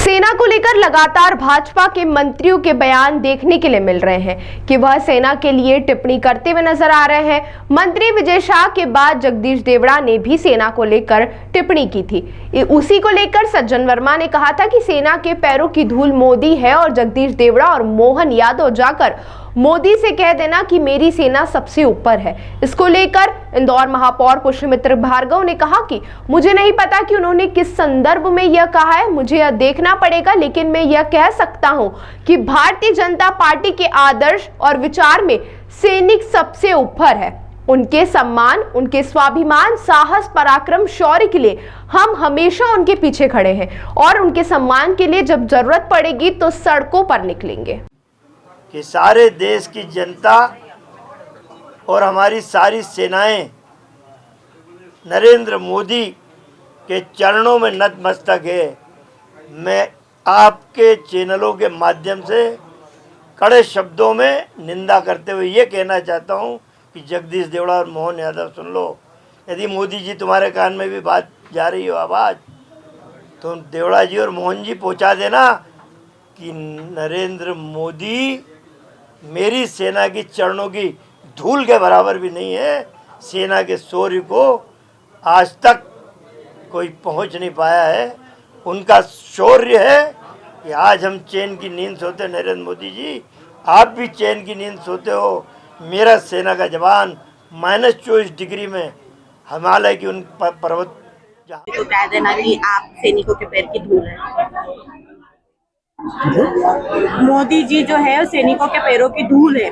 सेना को लेकर लगातार भाजपा के मंत्रियों के बयान देखने के लिए मिल रहे हैं कि वह सेना के लिए टिप्पणी करते हुए नजर आ रहे हैं। मंत्री विजय शाह के बाद जगदीश देवड़ा ने भी सेना को लेकर टिप्पणी की थी। उसी को लेकर सज्जन वर्मा ने कहा था कि सेना के पैरों की धूल मोदी है और जगदीश देवड़ा और मोहन यादव जाकर मोदी से कह देना कि मेरी सेना सबसे ऊपर है। इसको लेकर इंदौर महापौर पुष्यमित्र भार्गव ने कहा कि मुझे नहीं पता कि उन्होंने किस संदर्भ में यह कहा है, मुझे यह देखना पड़ेगा, लेकिन मैं यह कह सकता हूं कि भारतीय जनता पार्टी के आदर्श और विचार में सैनिक सबसे ऊपर है। उनके सम्मान, उनके स्वाभिमान, साहस, पराक्रम, शौर्य के लिए हम हमेशा उनके पीछे खड़े हैं और उनके सम्मान के लिए जब जरूरत पड़ेगी तो सड़कों पर निकलेंगे। कि सारे देश की जनता और हमारी सारी सेनाएं नरेंद्र मोदी के चरणों में नतमस्तक है। मैं आपके चैनलों के माध्यम से कड़े शब्दों में निंदा करते हुए ये कहना चाहता हूं कि जगदीश देवड़ा और मोहन यादव सुन लो। यदि मोदी जी तुम्हारे कान में भी बात जा रही हो आवाज़, तो देवड़ा जी और मोहन जी पहुंचा देना कि नरेंद्र मोदी मेरी सेना की चरणों की धूल के बराबर भी नहीं है। सेना के शौर्य को आज तक कोई पहुंच नहीं पाया है। उनका शौर्य है कि आज हम चैन की नींद सोते। नरेंद्र मोदी जी, आप भी चैन की नींद सोते हो। मेरा सेना का जवान -24 डिग्री में हिमालय की उन पर्वत तो कह देना कि आप सैनिकों के पैर की धूल है। मोदी जी जो है सैनिकों के पैरों की धूल है।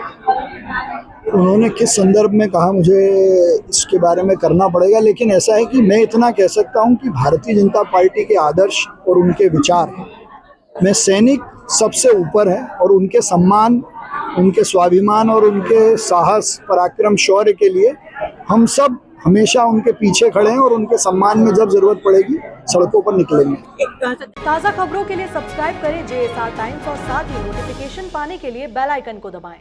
उन्होंने किस संदर्भ में कहा मुझे इसके बारे में करना पड़ेगा, लेकिन ऐसा है कि मैं इतना कह सकता हूं कि भारतीय जनता पार्टी के आदर्श और उनके विचार में सैनिक सबसे ऊपर है और उनके सम्मान, उनके स्वाभिमान और उनके साहस, पराक्रम, शौर्य के लिए हम सब हमेशा उनके पीछे खड़े हैं और उनके सम्मान में जब जरूरत पड़ेगी सड़कों पर निकलेंगे। ताज़ा खबरों के लिए सब्सक्राइब करें JSR टाइम्स और साथ ही नोटिफिकेशन पाने के लिए बेल आइकन को दबाएं।